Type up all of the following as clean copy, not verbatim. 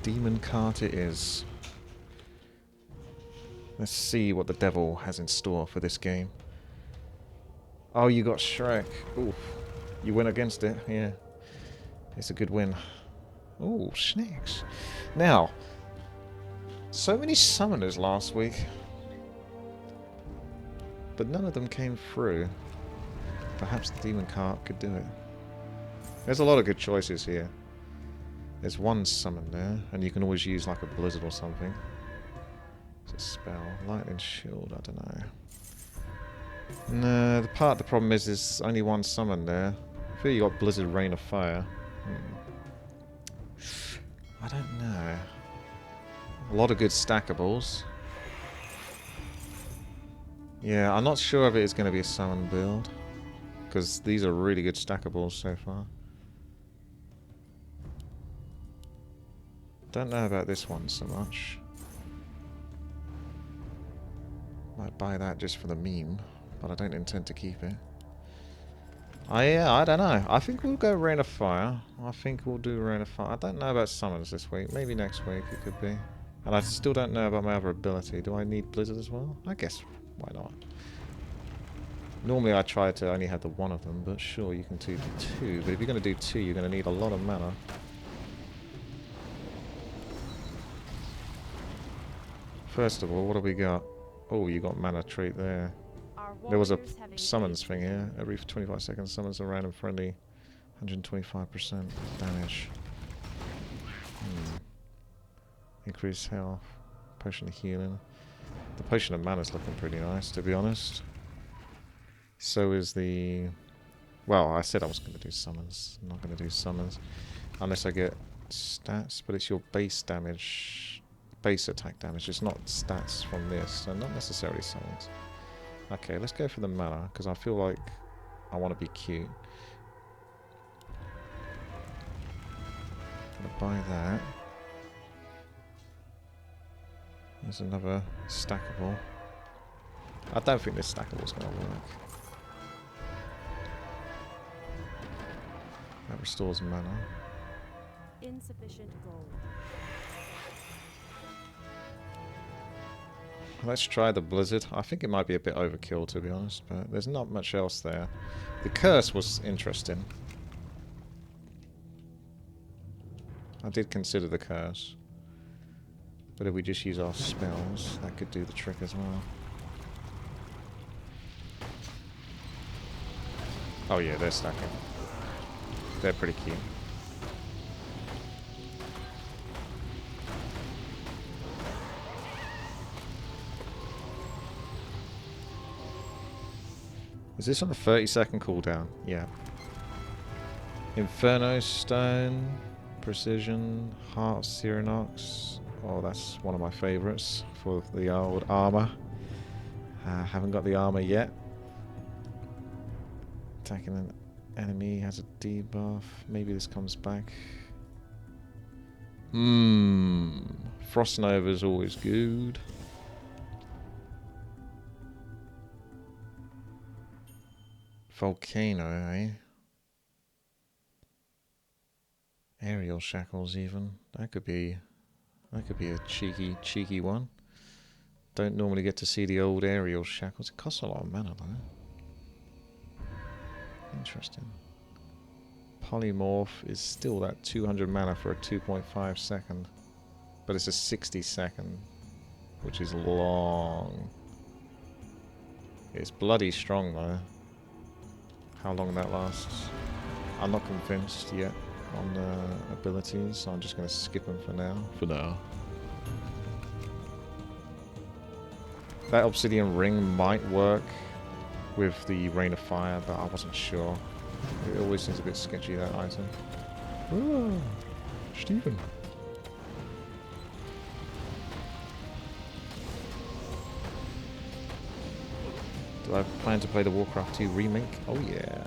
Demon cart it is. Let's see what the devil has in store for this game. Oh, you got Shrek. Oof. You went against it, yeah. It's a good win. Oh, snakes. Now, so many summoners last week. But none of them came through. Perhaps the demon cart could do it. There's a lot of good choices here. There's one summon there, and you can always use like a blizzard or something. It's a spell. Lightning shield, I don't know. No, the problem is there's only one summon there. I feel you got Blizzard Rain of Fire. I don't know. A lot of good stackables. Yeah, I'm not sure if it is going to be a summon build. Because these are really good stackables so far. Don't know about this one so much. Might buy that just for the meme, but I don't intend to keep it. Yeah, I don't know. I think we'll go Rain of Fire. I think we'll do Rain of Fire. I don't know about summons this week. Maybe next week it could be. And I still don't know about my other ability. Do I need Blizzard as well? I guess, why not? Normally I try to only have the one of them, but sure, you can do two. But if you're going to do two, you're going to need a lot of mana. First of all, what have we got? Oh, you got mana trait there. There was a summons thing here. Every 25 seconds, summons a random friendly. 125% damage. Increased health. Potion of healing. The potion of mana is looking pretty nice, to be honest. So is the... Well, I said I was going to do summons. I'm not going to do summons. Unless I get stats, but it's your base damage... Base attack damage. It's not stats from this, so not necessarily summons. Okay, let's go for the mana, because I feel like I want to be cute. Gonna buy that. There's another stackable. I don't think this stackable's gonna work. That restores mana. Insufficient gold. Let's try the Blizzard. I think it might be a bit overkill, to be honest, but there's not much else there. The Curse was interesting. I did consider the Curse. But if we just use our spells, that could do the trick as well. Oh yeah, they're stacking. They're pretty cute. Is this on a 30-second cooldown? Yeah. Inferno Stone, Precision, Heart of Cyronox. Oh, that's one of my favourites for the old armour. Haven't got the armour yet. Attacking an enemy has a debuff. Maybe this comes back. Frost Nova is always good. Volcano, eh? Aerial Shackles even. That could be a cheeky one. Don't normally get to see the old Aerial Shackles. It costs a lot of mana though. Interesting. Polymorph is still that 200 mana for a 2.5 second. But it's a 60 second, which is long. It's bloody strong though. How long that lasts, I'm not convinced yet on the abilities, so I'm just going to skip them for now. That Obsidian Ring might work with the Rain of Fire, but I wasn't sure. It always seems a bit sketchy, that item. Oh, Stephen. Do I plan to play the Warcraft 2 remake? Oh yeah.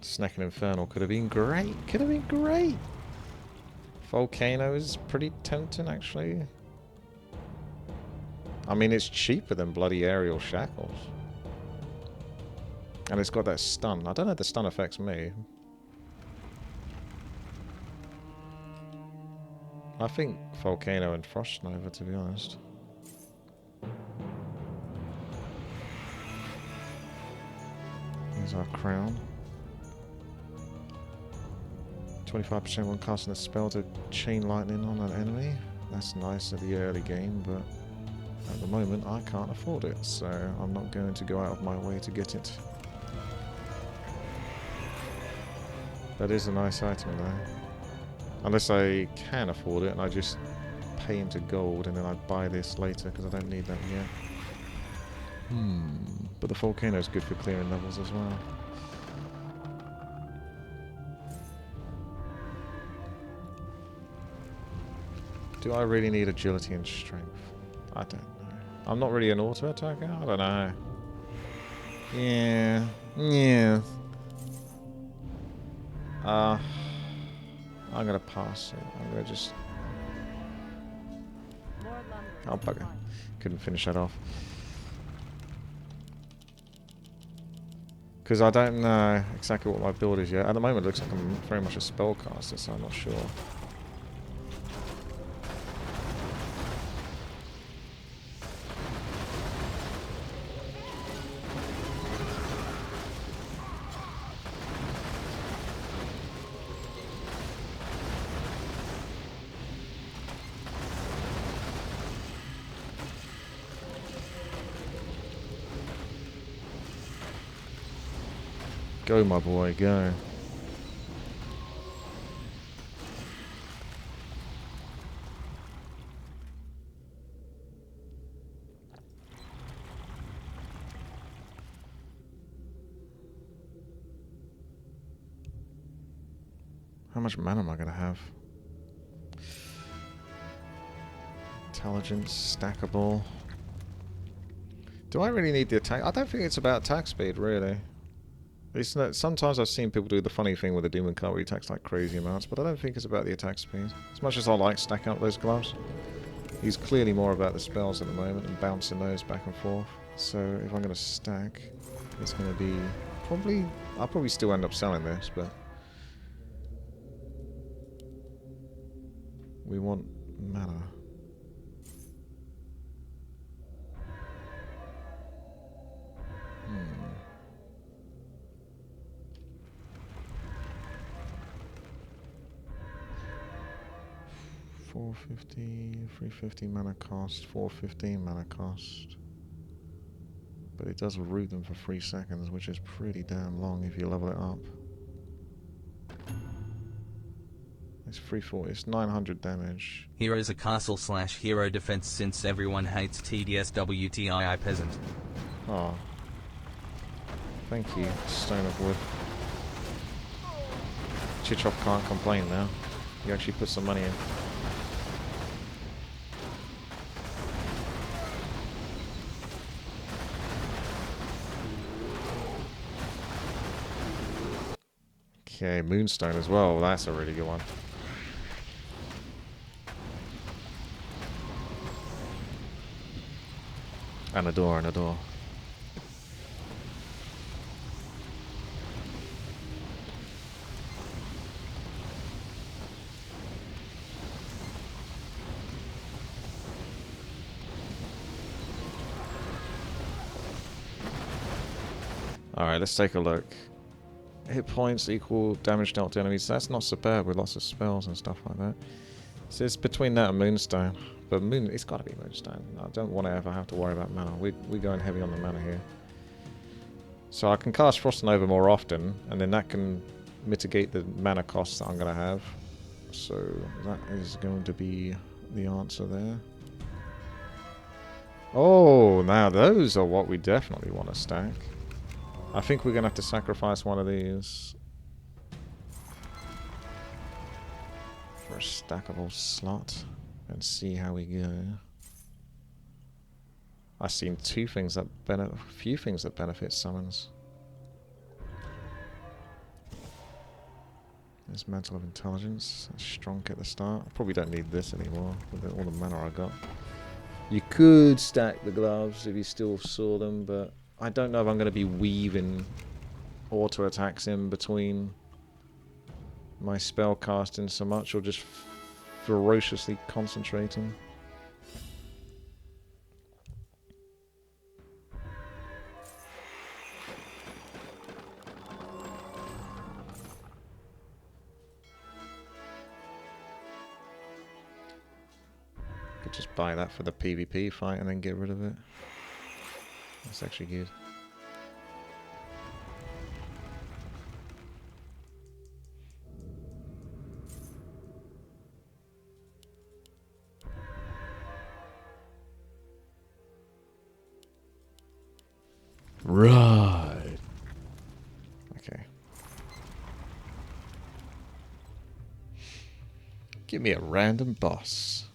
Snacking Infernal could have been great. Could have been great. Volcano is pretty tempting, actually. I mean, it's cheaper than bloody aerial shackles. And it's got that stun. I don't know if the stun affects me. I think Volcano and Frost Nova, to be honest. Here's our crown. 25% when casting a spell to chain lightning on an enemy. That's nice at the early game, but at the moment I can't afford it, so I'm not going to go out of my way to get it. That is a nice item though. Unless I can afford it and I just pay into gold and then I buy this later because I don't need that yet. But the Volcano is good for clearing levels as well. Do I really need agility and strength? I don't know. I'm not really an auto attacker? I don't know. Yeah. Yeah. I'm gonna pass it. I'm gonna just... Oh, bugger. Couldn't finish that off. Because I don't know exactly what my build is yet. At the moment it looks like I'm very much a spellcaster, so I'm not sure. Go, my boy, go. How much mana am I going to have? Intelligence, stackable. Do I really need the attack? I don't think it's about attack speed, really. It's not, sometimes I've seen people do the funny thing with the Demon Cart where he attacks like crazy amounts, but I don't think it's about the attack speed. As much as I like stacking up those gloves, he's clearly more about the spells at the moment and bouncing those back and forth. So if I'm going to stack, it's going to be probably... I'll probably still end up selling this, but... we want mana. 450, 350 mana cost, 415 mana cost. But it does root them for 3 seconds, which is pretty damn long if you level it up. It's 340, it's 900 damage. Heroes a castle/hero defense since everyone hates TDS WTiI peasant. Oh. Thank you, Stone of Wood. Chichov can't complain now. You actually put some money in. Okay, Moonstone as well. That's a really good one. And a door, and a door. Alright, let's take a look. Hit points equal damage dealt to enemies. That's not so bad with lots of spells and stuff like that. So it's between that and Moonstone. But it's got to be Moonstone. I don't want to ever have to worry about mana. We're going heavy on the mana here. So I can cast Frost Nova more often, and then that can mitigate the mana costs that I'm going to have. So that is going to be the answer there. Oh, now those are what we definitely want to stack. I think we're going to have to sacrifice one of these for a stackable slot and see how we go. I've seen few things that benefit summons. There's Mantle of Intelligence. That's strong at the start. I probably don't need this anymore with all the mana I got. You could stack the gloves if you still saw them, but I don't know if I'm going to be weaving auto attacks in between my spell casting so much, or just ferociously concentrating. Could just buy that for the PvP fight and then get rid of it. That's actually good. Right. Okay. Give me a random boss.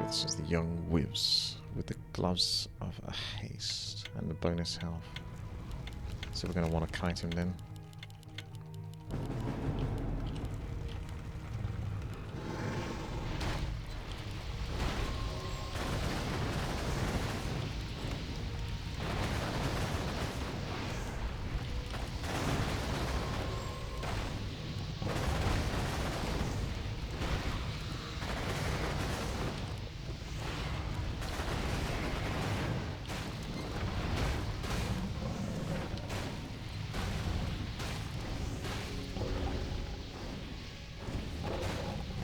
This is the young whiz with the gloves of a haste and the bonus health. So we're going to want to kite him then.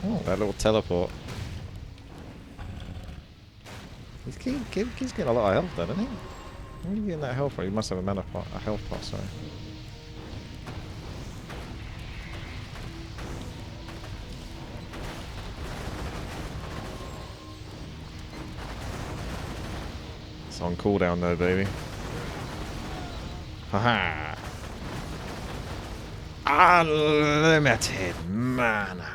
Oh, that little teleport. He's getting a lot of health then, isn't he? Where are you getting that health from? He must have a mana pot, a health pot, sorry. It's on cooldown though, baby. Haha! Unlimited mana!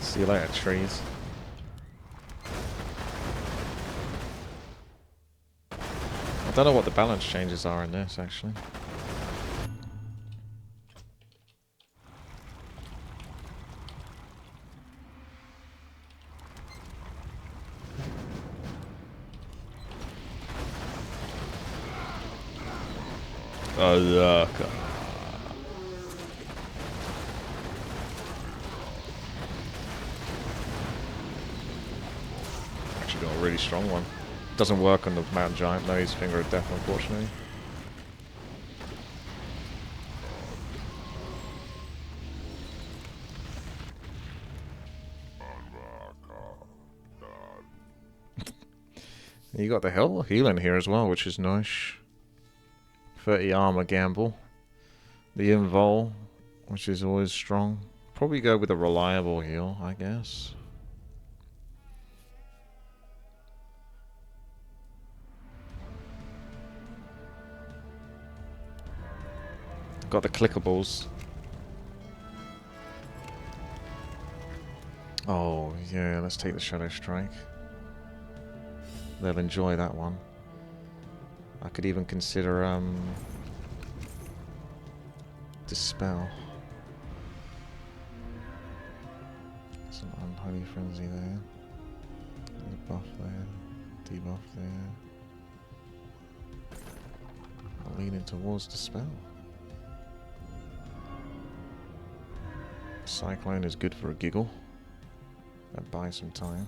See you later, trees. I don't know what the balance changes are in this, actually. Oh, yuck. Actually got a really strong one. Doesn't work on the Mountain Giant, though. He's Finger of Death, unfortunately. You got the healing here as well, which is nice. 30 armor gamble. The invul, which is always strong. Probably go with a reliable heal, I guess. Got the clickables. Oh, yeah, let's take the Shadow Strike. They'll enjoy that one. I could even consider, Dispel. Some Unholy Frenzy there. There's a buff there. Debuff there. I'll lean in towards Dispel. Cyclone is good for a giggle. That buys some time.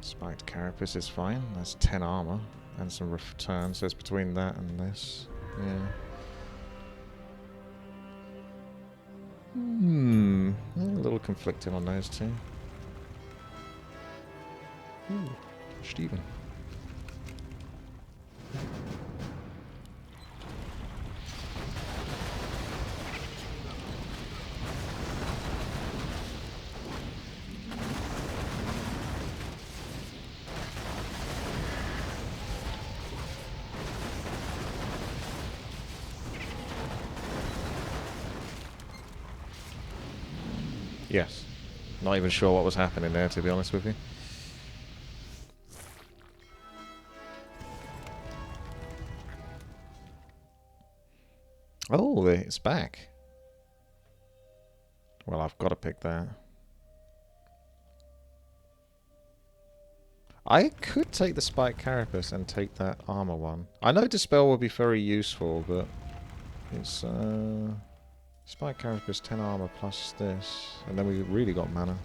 Spiked Carapace is fine. That's 10 armor and some return. So it's between that and this. Yeah. A little conflicted on those two. Ooh, Steven. Yes. Not even sure what was happening there, to be honest with you. Oh, it's back. Well, I've got to pick that. I could take the Spike Carapace and take that armor one. I know Dispel will be very useful, but it's Spike Carapace 10 armor plus this, and then we really got mana.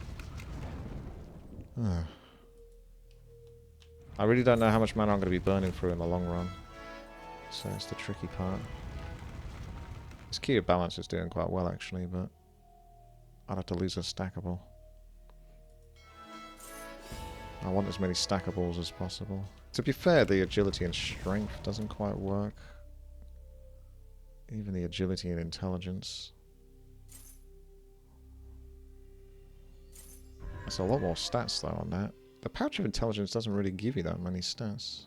I really don't know how much mana I'm going to be burning through in the long run, so it's the tricky part. This Key of Balance is doing quite well actually, but I'd have to lose a stackable. I want as many stackables as possible. To be fair, the agility and strength doesn't quite work. Even the agility and intelligence. That's a lot more stats though on that. The Pouch of Intelligence doesn't really give you that many stats.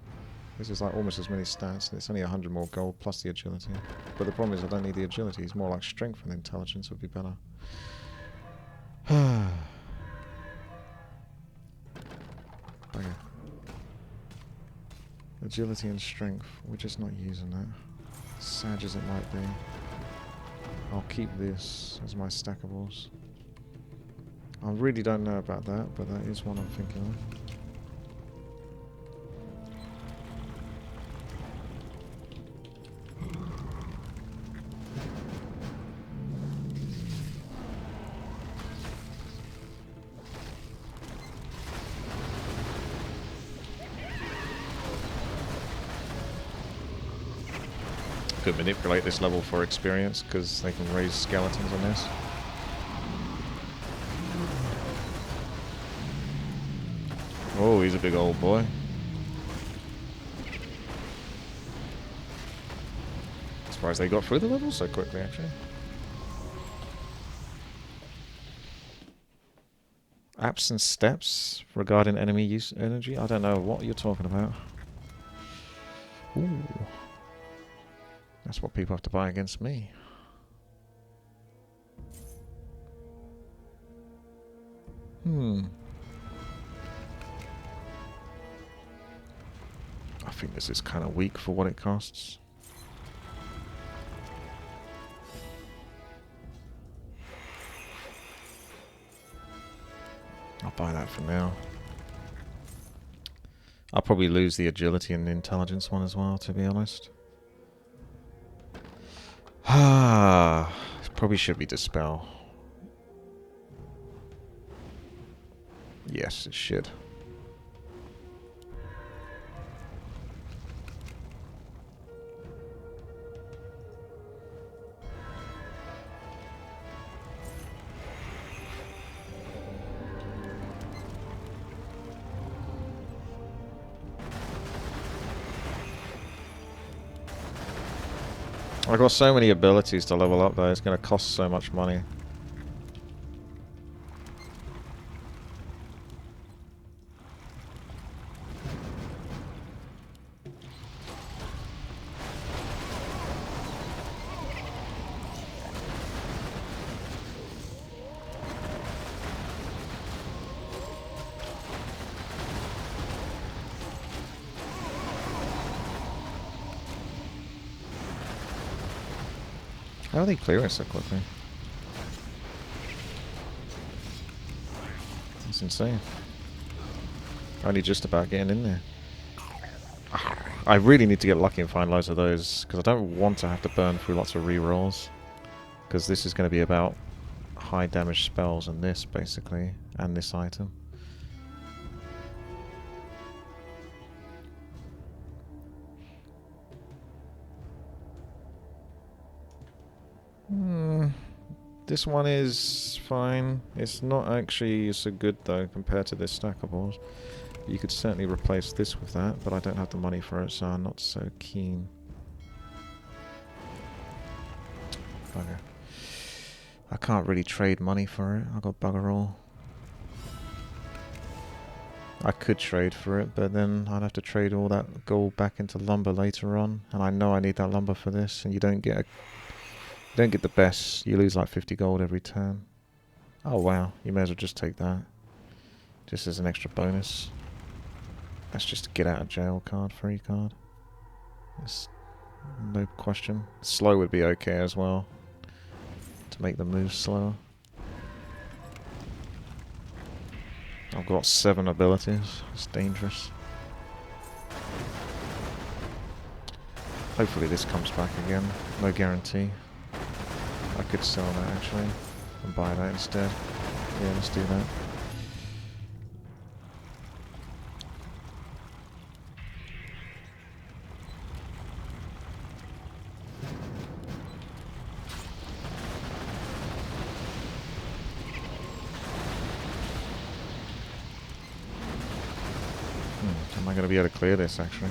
This is like almost as many stats, and it's only 100 more gold plus the agility. But the problem is I don't need the agility, it's more like strength and intelligence would be better. Okay. Agility and strength, we're just not using that. Sad as it might be. I'll keep this as my stackables. I really don't know about that, but that is one I'm thinking of. Could manipulate this level for experience because they can raise skeletons on this. Oh, he's a big old boy. Surprised they got through the level so quickly, actually. Apps and steps regarding enemy use energy? I don't know what you're talking about. Ooh. That's what people have to buy against me. I think this is kind of weak for what it costs. I'll buy that for now. I'll probably lose the agility and intelligence one as well, to be honest. Probably should be Dispel. Yes, it should. I've got so many abilities to level up though, it's going to cost so much money. How are they clearing so quickly? That's insane. Only just about getting in there. I really need to get lucky and find loads of those, because I don't want to have to burn through lots of rerolls. Because this is going to be about high damage spells and this, basically, and this item. This one is fine. It's not actually so good though compared to this stackables. You could certainly replace this with that, but I don't have the money for it, so I'm not so keen. Bugger. I can't really trade money for it. I got bugger all. I could trade for it, but then I'd have to trade all that gold back into lumber later on, and I know I need that lumber for this, and you don't get the best. You lose like 50 gold every turn. Oh wow, you may as well just take that. Just as an extra bonus. That's just a get out of jail card, free card. It's no question. Slow would be okay as well. To make the move slower. I've got 7 abilities. It's dangerous. Hopefully this comes back again. No guarantee. I could sell that actually. And buy that instead. Yeah, let's do that. Am I going to be able to clear this actually?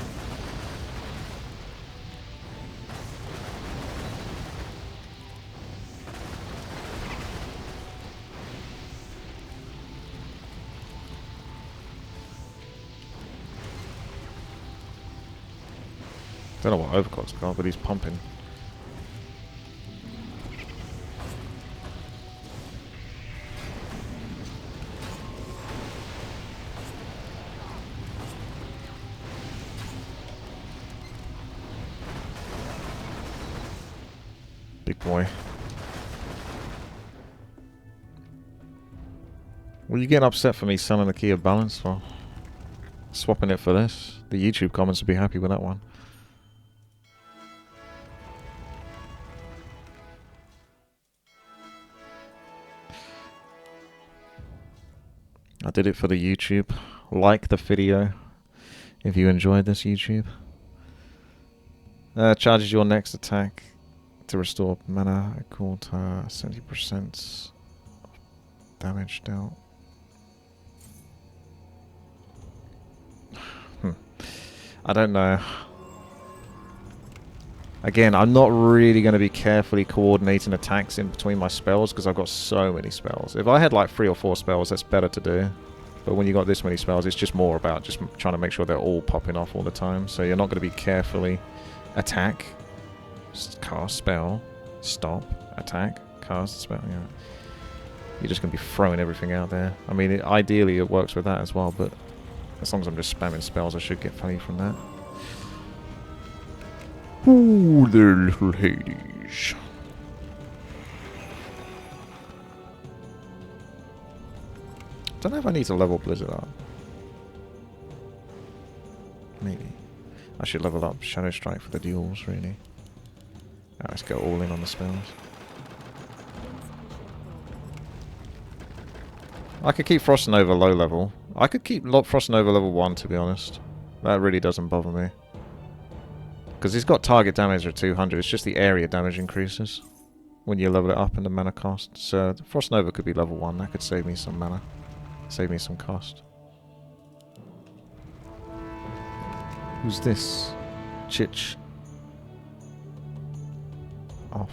Don't know what Overclock's got, but he's pumping. Big boy. Well, you getting upset for me selling the key of balance for swapping it for this? The YouTube comments would be happy with that one. I did it for the YouTube. Like the video if you enjoyed this, YouTube. Charges your next attack to restore mana equal to 70% damage dealt. I don't know. Again, I'm not really going to be carefully coordinating attacks in between my spells because I've got so many spells. If I had like 3 or 4 spells, that's better to do. But when you got this many spells, it's just more about just trying to make sure they're all popping off all the time. So you're not going to be carefully attack, cast spell, stop, attack, cast spell. Yeah. You're just going to be throwing everything out there. I mean, ideally it works with that as well, but as long as I'm just spamming spells, I should get value from that. Ooh, there, little Hades. Don't know if I need to level Blizzard up. Maybe. I should level up Shadow Strike for the duels, really. Right, let's go all in on the spells. I could keep Frost Nova low level. I could keep Frost Nova level 1, to be honest. That really doesn't bother me. Because he's got target damage of 200, it's just the area damage increases when you level it up and the mana cost. So Frost Nova could be level 1, that could save me some mana. Save me some cost. Who's this? Chich. Off.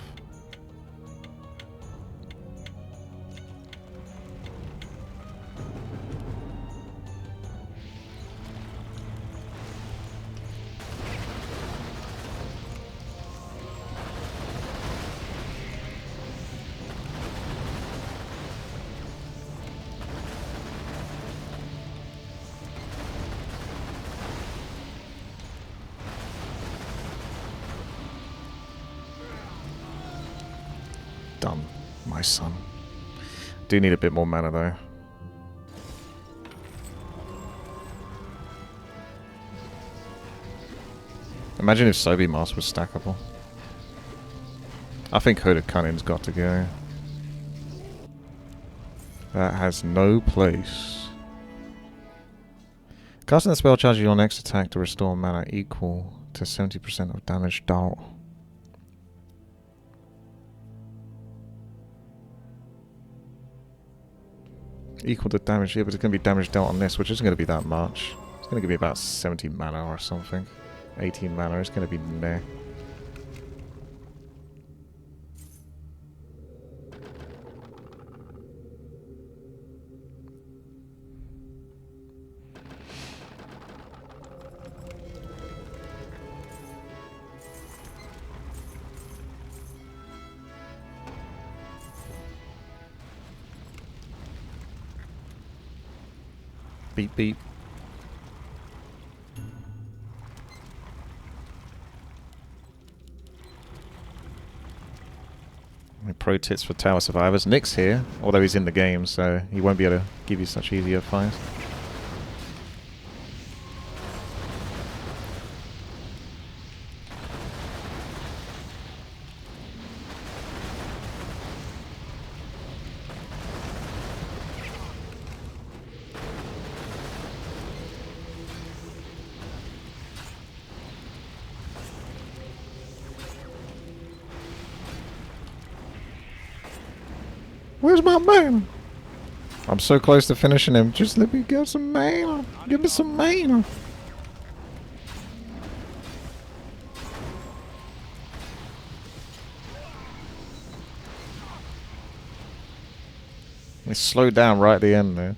Done, my son. Do need a bit more mana though. Imagine if Sobi Mask was stackable. I think Hooded Cunning's got to go. That has no place. Casting the spell charges your next attack to restore mana equal to 70% of damage dealt. Equal to damage, yeah, but it's going to be damage dealt on this, which isn't going to be that much. It's going to give me about 70 mana or something. 18 mana, it's going to be meh. Beep beep. Pro tips for tower survivors. Nick's here, although he's in the game, so he won't be able to give you such easy advice. Where's my mana? I'm so close to finishing him. Just let me get some mana. Give me some mana. It slowed down right at the end there.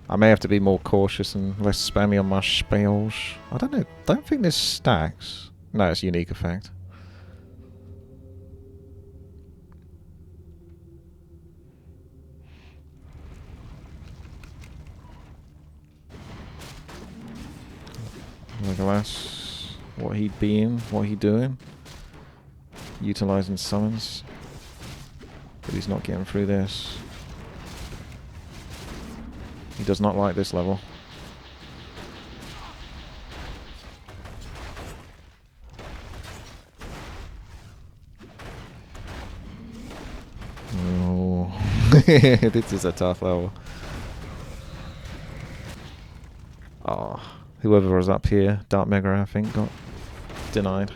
I may have to be more cautious and less spammy on my spells. I don't know. Don't think this stacks. No, it's a unique effect. Legolas, what he being, what he doing, utilizing summons, but he's not getting through this. He does not like this level. Oh, this is a tough level. Oh. Whoever was up here, Dark Mega, I think, got denied.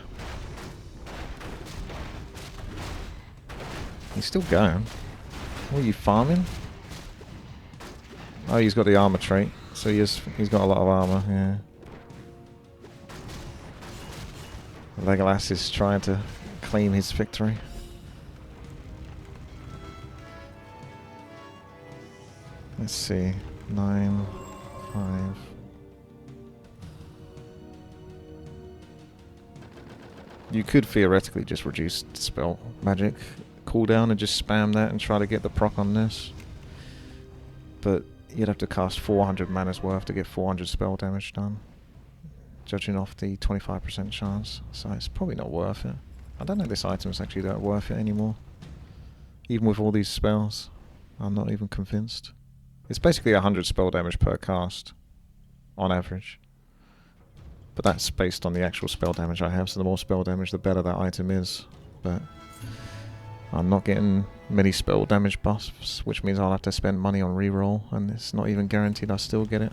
He's still going. What are you farming? Oh, he's got the armor trait, so he's got a lot of armor. Yeah. Legolas is trying to claim his victory. Let's see, 9, 5. You could theoretically just reduce spell magic cooldown and just spam that and try to get the proc on this. But you'd have to cast 400 mana's worth to get 400 spell damage done, judging off the 25% chance. So it's probably not worth it. I don't know if this item is actually that worth it anymore. Even with all these spells, I'm not even convinced. It's basically 100 spell damage per cast, on average. But that's based on the actual spell damage I have, so the more spell damage, the better that item is. But I'm not getting many spell damage buffs, which means I'll have to spend money on reroll, and it's not even guaranteed I still get it.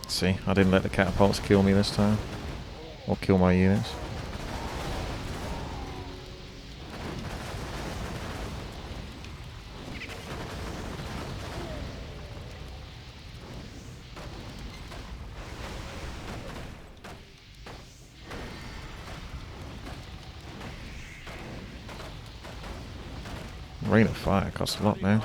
See, I didn't let the catapults kill me this time, or kill my units. Rain of Fire costs a lot, man.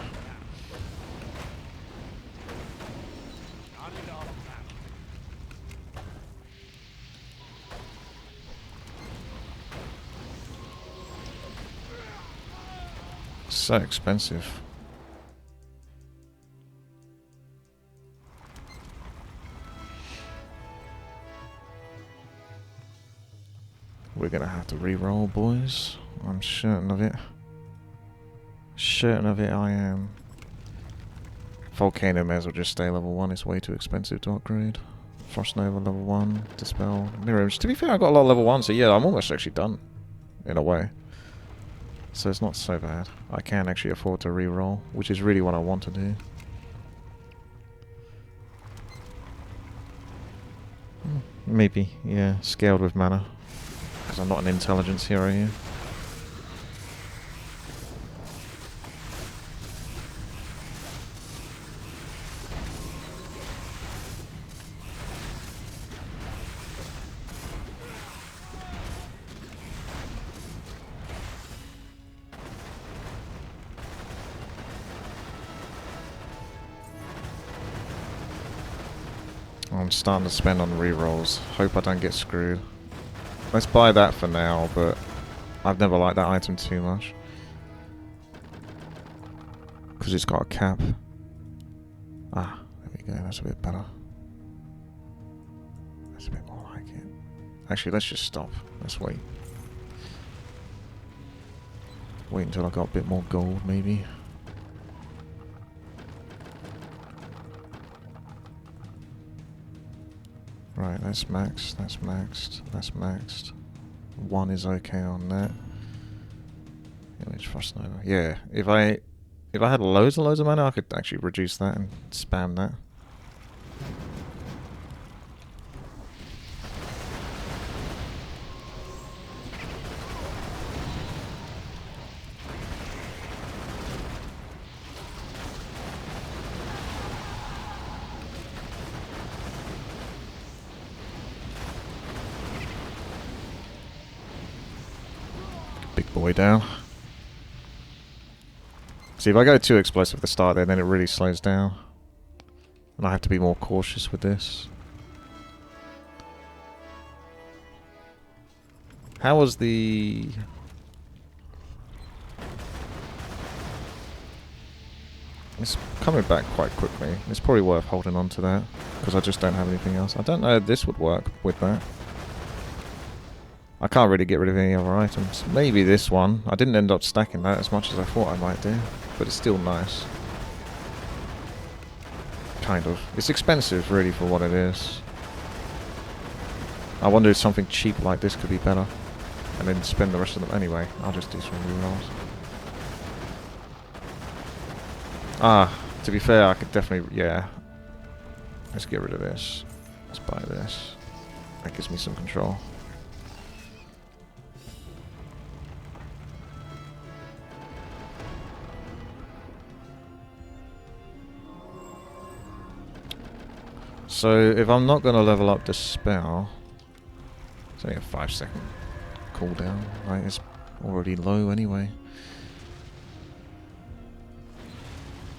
So expensive. We're gonna have to re-roll, boys. I'm certain of it. Certain of it, I am. Volcano may as well just stay level 1. It's way too expensive to upgrade. Frost Nova level 1. Dispel. Mirror Image. To be fair, I got a lot of level 1, so yeah, I'm almost actually done. In a way. So it's not so bad. I can actually afford to re-roll, which is really what I want to do. Maybe, yeah, scaled with mana. Because I'm not an intelligence hero here. I'm starting to spend on rerolls. Hope I don't get screwed. Let's buy that for now, but I've never liked that item too much. Because it's got a cap. Ah, there we go, that's a bit better. That's a bit more like it. Actually, let's just stop. Let's wait. Wait until I got a bit more gold, maybe. Right, that's maxed, that's maxed, that's maxed. 1 is okay on that. Image Frost Nova. Yeah, if I had loads and loads of mana, I could actually reduce that and spam that. Big boy down. See, if I go too explosive at the start there, then it really slows down. And I have to be more cautious with this. How was the... It's coming back quite quickly. It's probably worth holding on to that, because I just don't have anything else. I don't know if this would work with that. I can't really get rid of any other items. Maybe this one. I didn't end up stacking that as much as I thought I might do. But it's still nice. Kind of. It's expensive, really, for what it is. I wonder if something cheap like this could be better. And then spend the rest of them... Anyway, I'll just do some rerolls. Ah, to be fair, I could definitely... Yeah. Let's get rid of this. Let's buy this. That gives me some control. So, if I'm not going to level up the spell... It's only a 5-second cooldown. Right, it's already low anyway.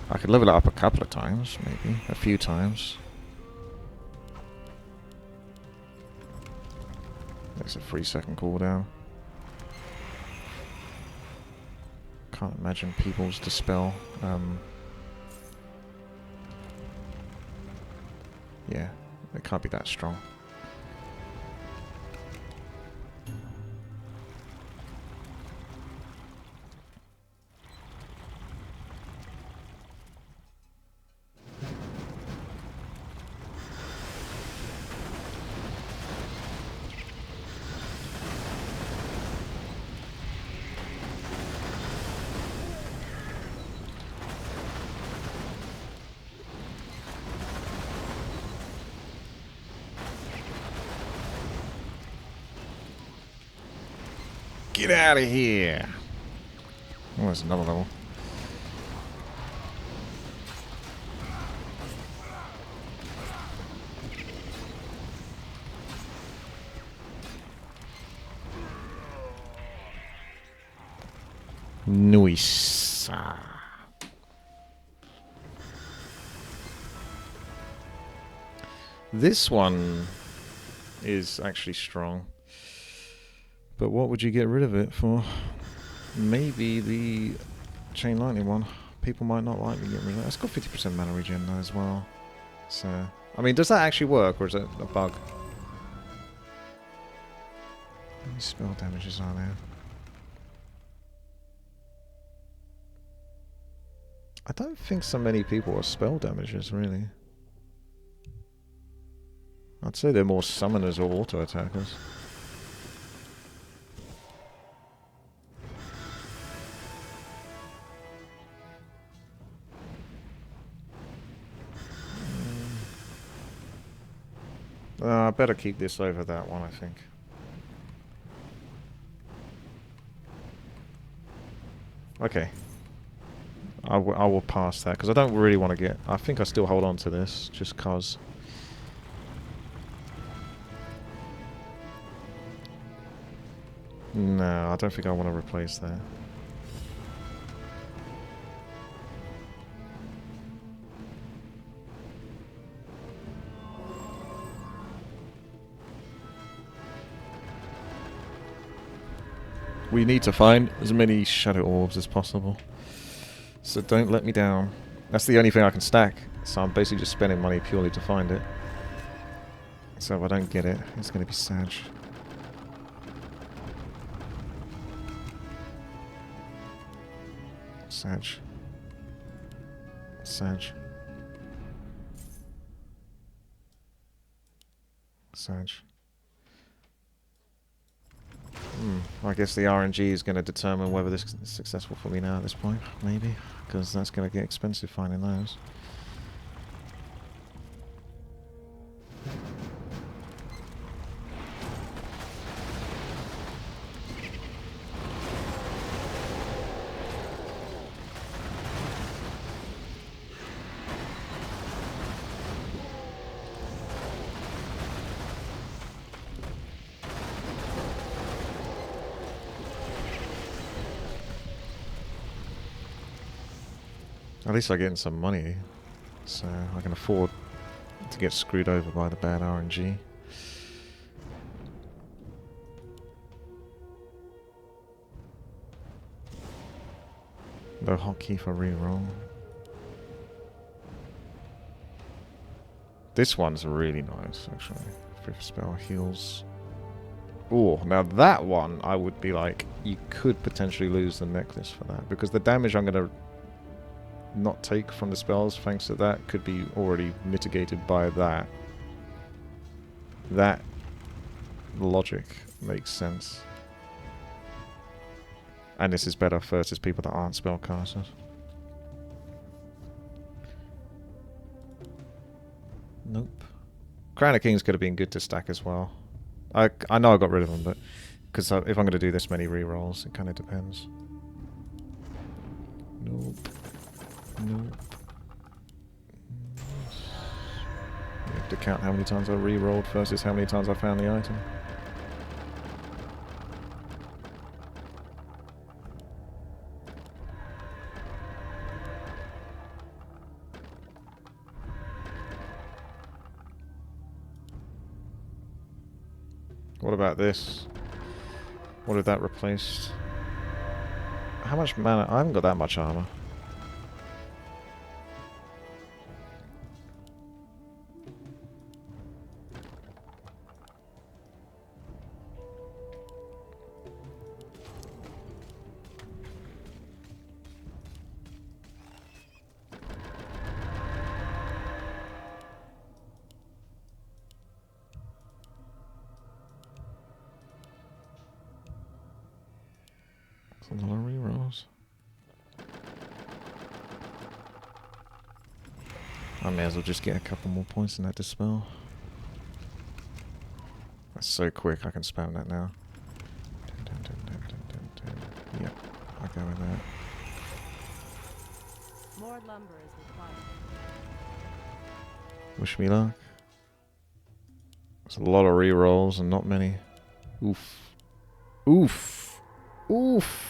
I could level it up a couple of times, maybe. A few times. That's a 3-second cooldown. Can't imagine people's dispel. Yeah, it can't be that strong. Get out of here! Oh, there's another level. Nice. This one is actually strong. But what would you get rid of it for? Maybe the Chain Lightning one. People might not like me getting rid of that. It's got 50% mana regen though as well. So, I mean, does that actually work or is it a bug? How many spell damages are there? I don't think so many people are spell damages, really. I'd say they're more summoners or auto attackers. I better keep this over that one, I think. Okay. I will pass that, because I don't really want to get... I think I still hold on to this, just because... No, I don't think I want to replace that. We need to find as many shadow orbs as possible. So don't let me down. That's the only thing I can stack. So I'm basically just spending money purely to find it. So if I don't get it, it's going to be sad. Sad. Sad. Sad. I guess the RNG is going to determine whether this is successful for me now at this point, maybe, because that's going to get expensive finding those. At least I'm getting some money, so I can afford to get screwed over by the bad RNG. No hotkey for reroll. This one's really nice, actually. Fifth spell heals. Oh, now that one I would be like, you could potentially lose the necklace for that, because the damage I'm going to not take from the spells thanks to that could be already mitigated by that. That logic makes sense. And this is better versus people that aren't spellcasters. Nope. Crown of Kings could have been good to stack as well. I know I got rid of them, but because if I'm going to do this many rerolls, it kind of depends. Nope. Nope. You have to count how many times I re-rolled versus how many times I found the item. What about this? What did that replace? How much mana? I haven't got that much armor. A lot of rerolls. I may as well just get a couple more points in that dispel. That's so quick, I can spam that now. Yep, I'll go with that. More lumber is required. Wish me luck. There's a lot of rerolls and not many. Oof. Oof. Oof.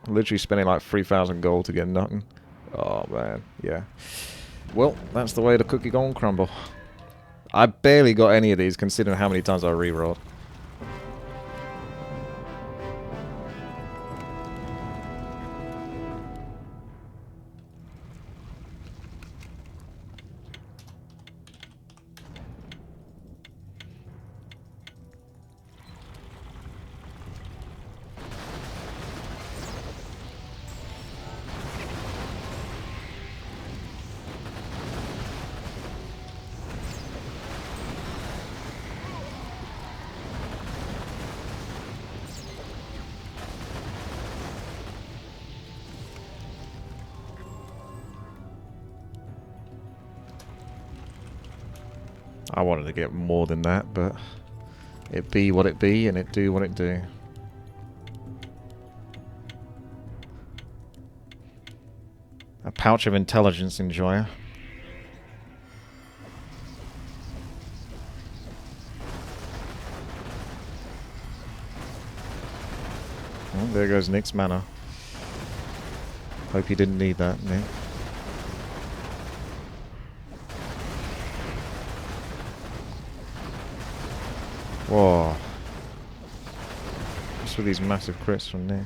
I'm literally spending like 3,000 gold to get nothing. Oh man, yeah. Well, that's the way the cookie gonna crumble. I barely got any of these considering how many times I rerolled. I wanted to get more than that, but it be what it be and it do what it do. A pouch of intelligence, enjoyer. Oh, there goes Nick's mana. Hope you didn't need that, Nick. Whoa. What's with these massive crits from Nick?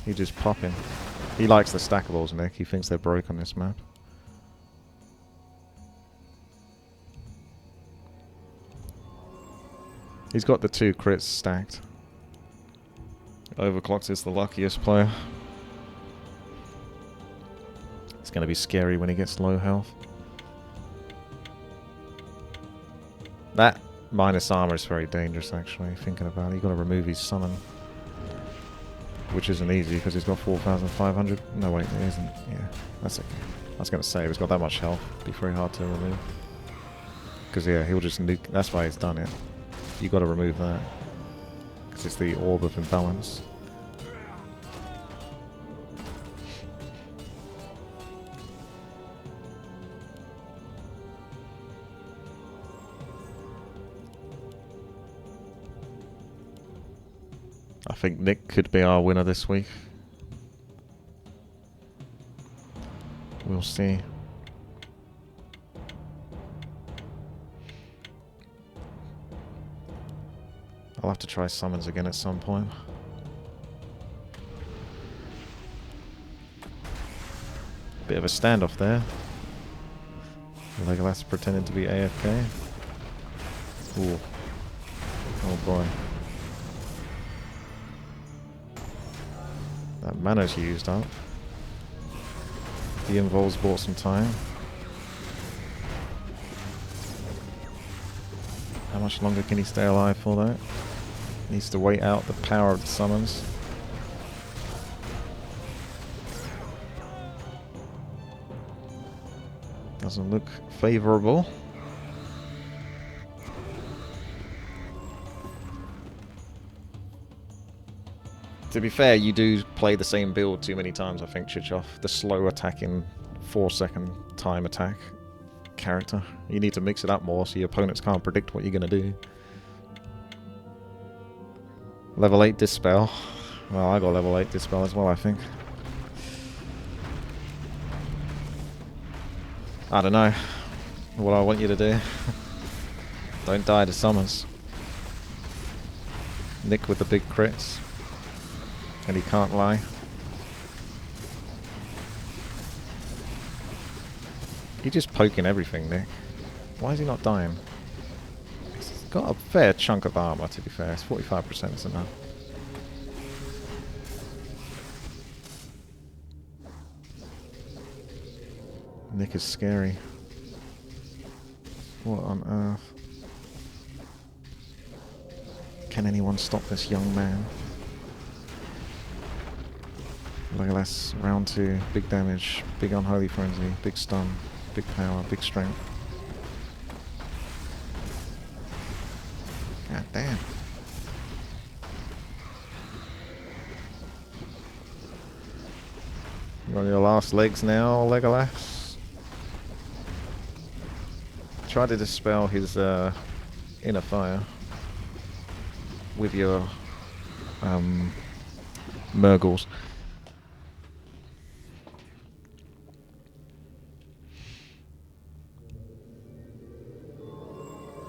He just popping. He likes the stackables, Nick. He thinks they're broke on this map. He's got the 2 crits stacked. Overclocked is the luckiest player. It's going to be scary when he gets low health. That minus armor is very dangerous, actually, thinking about it. You've got to remove his summon. Which isn't easy, because he's got 4,500. No, wait, it isn't. Yeah, that's okay. I was going to say, if he's got that much health, it'd be very hard to remove. Because, yeah, he'll just nuke. That's why he's done it. You've got to remove that. Because it's the orb of imbalance. I think Nick could be our winner this week. We'll see. I'll have to try summons again at some point. Bit of a standoff there. Legolas pretending to be AFK. Ooh. Oh boy. That mana's used up. The involves bought some time. How much longer can he stay alive for that? Needs to wait out the power of the summons. Doesn't look favourable. To be fair, you do play the same build too many times, I think, Chichoff. The slow attacking 4-second time attack character. You need to mix it up more so your opponents can't predict what you're going to do. Level 8 Dispel. Well, I got level 8 Dispel as well, I think. I don't know what I want you to do. Don't die to summons. Nick with the big crits. And he can't lie. He's just poking everything, Nick. Why is he not dying? He's got a fair chunk of armor, to be fair. It's 45%, isn't enough. Nick is scary. What on earth? Can anyone stop this young man? Legolas, round 2, big damage, big unholy frenzy, big stun, big power, big strength. God damn. You're on your last legs now, Legolas. Try to dispel his inner fire with your Murgles.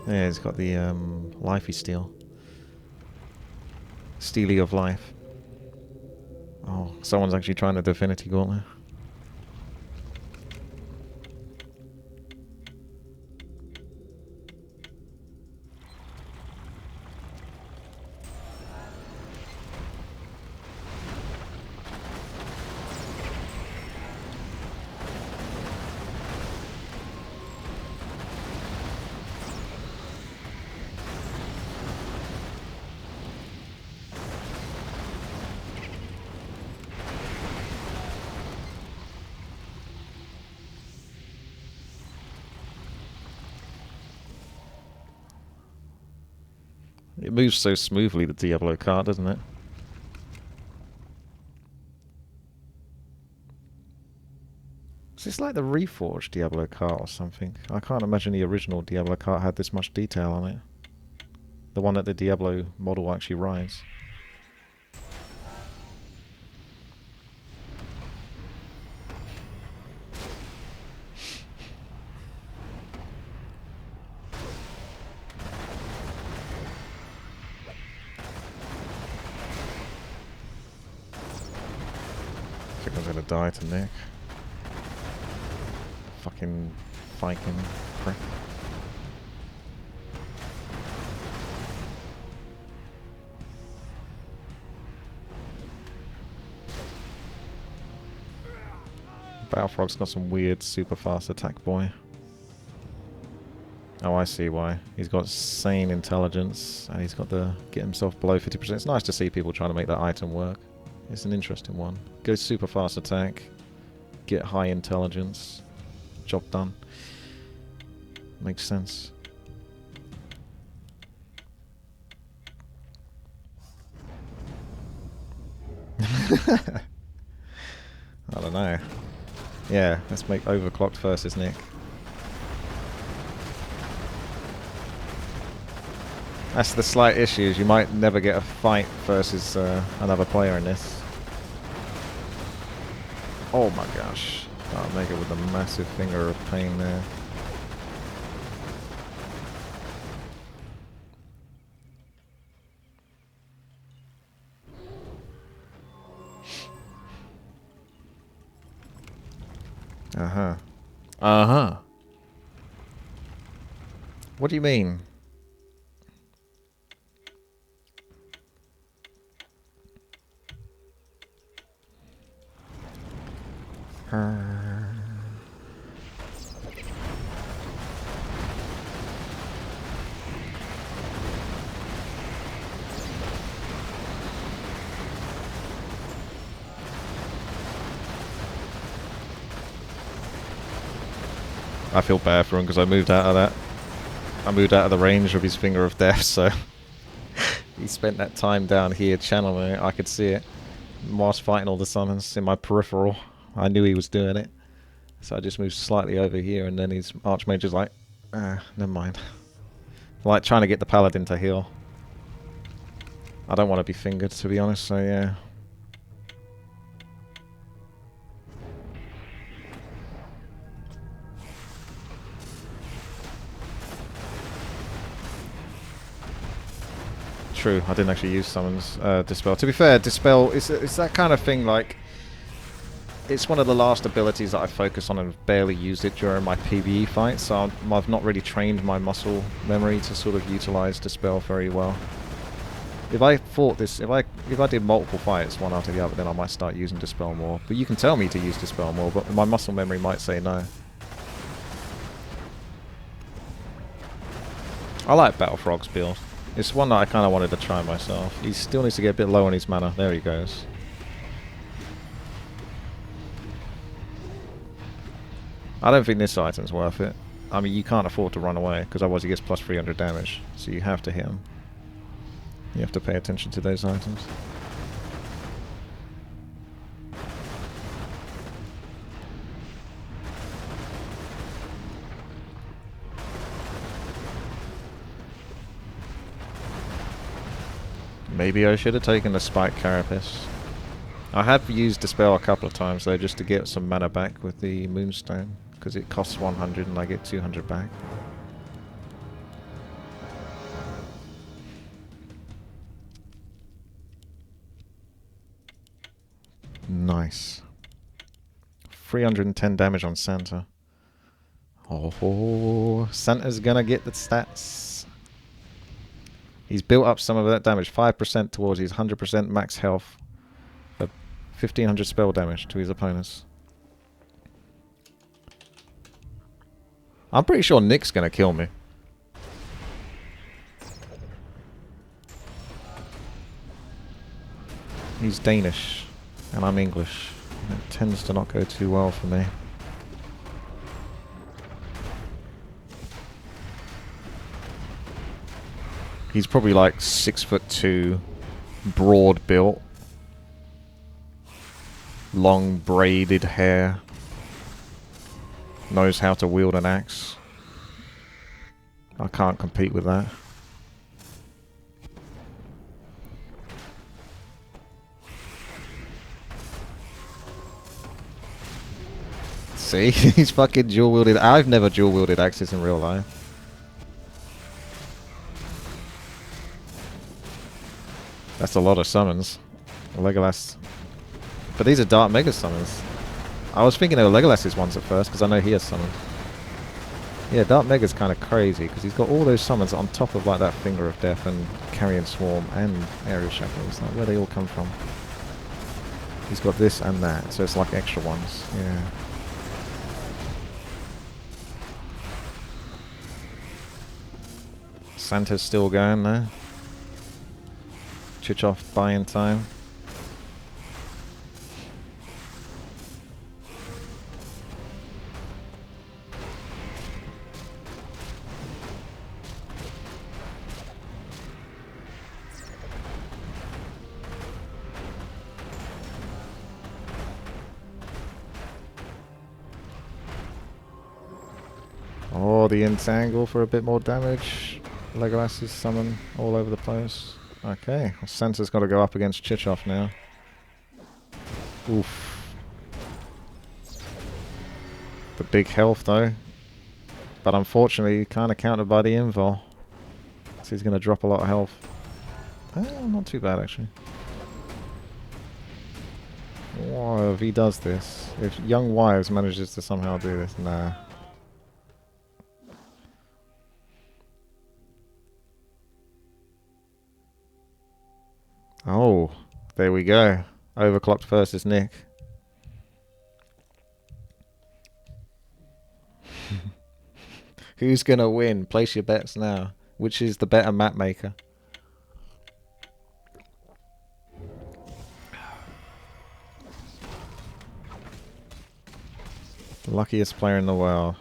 Yeah, he's got the Lifey Steel. Steely of Life. Oh, someone's actually trying to Divinity Gauntlet. It moves so smoothly, the Diablo card, doesn't it? Is this like the reforged Diablo card or something? I can't imagine the original Diablo card had this much detail on it. The one that the Diablo model actually rides. die to Nick. Fucking Viking prick. Balefrog's got some weird super fast attack, boy. Oh, I see why. He's got sane intelligence, and he's got the get himself below 50%. It's nice to see people trying to make that item work. It's an interesting one. Go super fast attack, get high intelligence, job done. Makes sense. I don't know. Yeah, let's make Overclocked versus Nick. That's the slight issue, is you might never get a fight versus another player in this. Oh my gosh. I'll make it with a massive finger of pain there. Uh-huh. Uh-huh. What do you mean? I feel bad for him because I moved out of that. I moved out of the range of his finger of death, so he spent that time down here channeling it. I could see it whilst fighting all the summons in my peripheral. I knew he was doing it, so I just moved slightly over here, and then his Archmage's like, ah, never mind. Like trying to get the Paladin to heal. I don't want to be fingered, to be honest, so yeah. True, I didn't actually use summons Dispel. To be fair, Dispel is that kind of thing, like, it's one of the last abilities that I focus on and barely used it during my PvE fights, so I've not really trained my muscle memory to sort of utilize Dispel very well. If I fought this, if I did multiple fights one after the other, then I might start using Dispel more. But you can tell me to use Dispel more, but my muscle memory might say no. I like Battlefrog's build. It's one that I kind of wanted to try myself. He still needs to get a bit low on his mana. There he goes. I don't think this item's worth it. I mean, you can't afford to run away, because otherwise he gets plus 300 damage. So you have to hit him. You have to pay attention to those items. Maybe I should have taken the Spike Carapace. I have used Dispel a couple of times though, just to get some mana back with the Moonstone, because it costs 100 and I get 200 back. Nice. 310 damage on Santa. Oh, Santa's gonna get the stats. He's built up some of that damage, 5% towards his 100% max health. 1500 spell damage to his opponents. I'm pretty sure Nick's gonna kill me. He's Danish, and I'm English. It tends to not go too well for me. He's probably like 6'2", broad built, long braided hair, knows how to wield an axe. I can't compete with that. See, he's fucking dual wielded. I've never dual wielded axes in real life. That's a lot of summons. Legolas. But these are Dark Mega summons. I was thinking they were Legolas's ones at first, because I know he has summoned. Yeah, Dark Mega's kind of crazy, because he's got all those summons on top of like that Finger of Death and Carrion Swarm and Aerial Shackles. Like, where they all come from? He's got this and that, so it's like extra ones. Yeah. Santa's still going there. Chichoff buying time. Oh, the entangle for a bit more damage. Legolas's summon all over the place. Okay, well, Santa's got to go up against Chichoff now. Oof. The big health though. But unfortunately, kind of countered by the invul. So he's going to drop a lot of health. Oh, not too bad actually. Wow, if he does this. If Young Wives manages to somehow do this, nah. Oh, there we go. Overclocked versus Nick. Who's gonna win? Place your bets now. Which is the better map maker? Luckiest player in the world.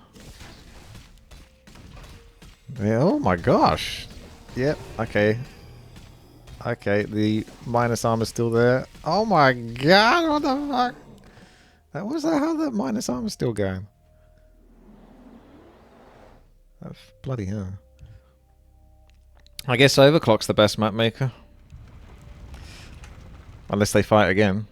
Yeah, oh my gosh. Yep, okay. Okay, the minus armor's still there. Oh my god, what the fuck? That was how the minus armor's still going. Oh, bloody hell. I guess Overclock's the best map maker. Unless they fight again.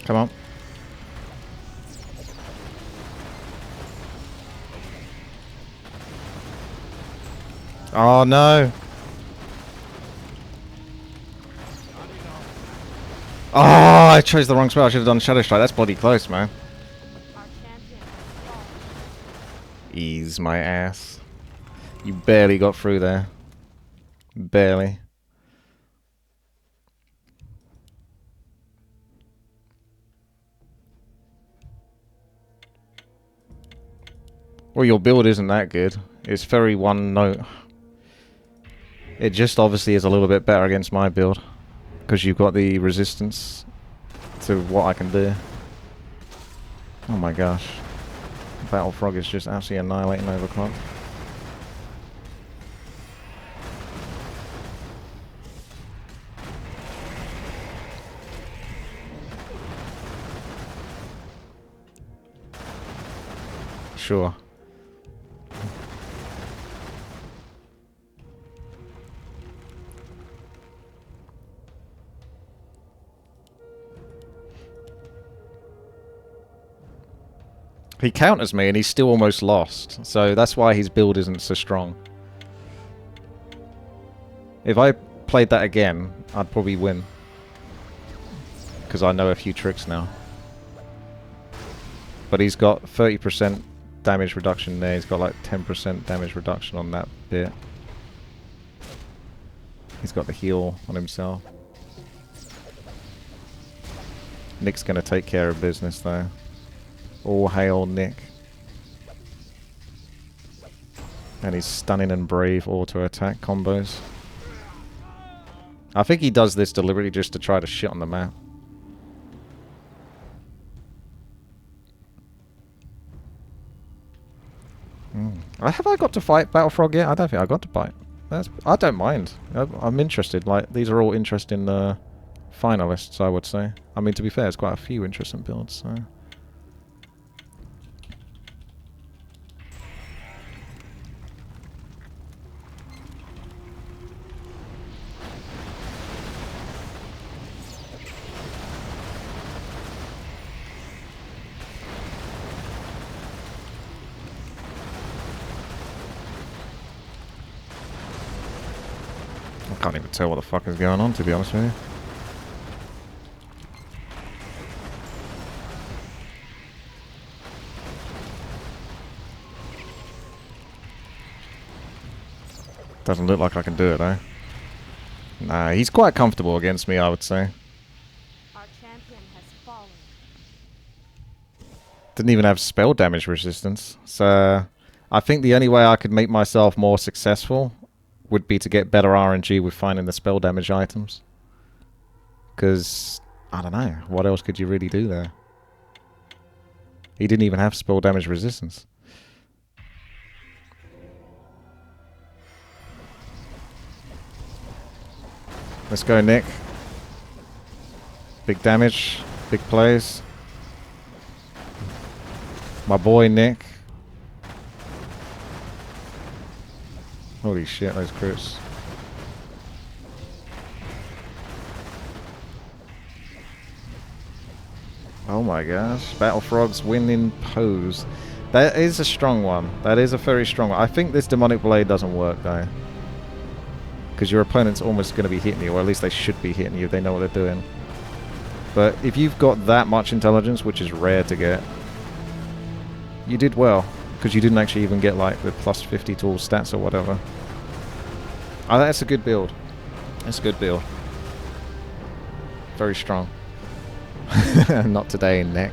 Come on. Oh no. Oh, I chose the wrong spell. I should have done Shadow Strike. That's bloody close, man. Our champion has fallen. Ease my ass. You barely got through there. Barely. Well, your build isn't that good. It's very one note. It just obviously is a little bit better against my build. Because you've got the resistance to what I can do. Oh my gosh. Battle Frog is just absolutely annihilating Overclock. Sure. He counters me and he's still almost lost. So that's why his build isn't so strong. If I played that again, I'd probably win. Because I know a few tricks now. But he's got 30% damage reduction there. He's got like 10% damage reduction on that bit. He's got the heal on himself. Nick's going to take care of business though. All hail Nick. And his stunning and brave auto-attack combos. I think he does this deliberately just to try to shit on the map. Have I got to fight Battlefrog yet? I don't think I got to fight. I don't mind. I'm interested. Like, these are all interesting finalists, I would say. I mean, to be fair, there's quite a few interesting builds, so... I can't even tell what the fuck is going on, to be honest with you. Doesn't look like I can do it, though. Nah, he's quite comfortable against me, I would say. Our champion has fallen. Didn't even have spell damage resistance. So, I think the only way I could make myself more successful would be to get better RNG with finding the spell damage items. Because, I don't know, what else could you really do there? He didn't even have spell damage resistance. Let's go, Nick. Big damage, big plays. My boy, Nick. Holy shit, those crits. Oh my gosh. Battlefrog's winning pose. That is a strong one. That is a very strong one. I think this Demonic Blade doesn't work, though. Because your opponent's almost going to be hitting you, or at least they should be hitting you if they know what they're doing. But if you've got that much intelligence, which is rare to get, you did well. Because you didn't actually even get like the plus 50 to all stats or whatever. Oh, that's a good build. That's a good build. Very strong. Not today, Neck.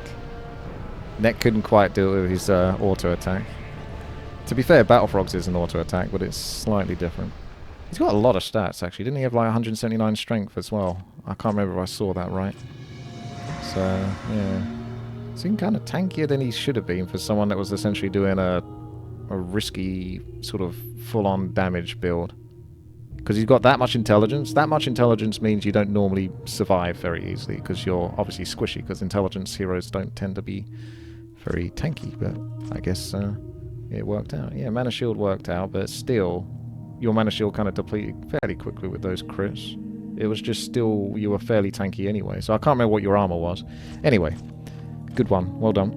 Neck couldn't quite do it with his auto attack. To be fair, Battlefrog's is an auto attack, but it's slightly different. He's got a lot of stats, actually. Didn't he have like 179 strength as well? I can't remember if I saw that right. So, yeah. Seemed kind of tankier than he should have been for someone that was essentially doing a risky sort of full-on damage build. Because he's got that much intelligence. That much intelligence means you don't normally survive very easily because you're obviously squishy, because intelligence heroes don't tend to be very tanky. But I guess it worked out. Yeah, Mana Shield worked out, but still, your Mana Shield kind of depleted fairly quickly with those crits. It was just still, you were fairly tanky anyway. So I can't remember what your armor was. Anyway. Good one. Well done.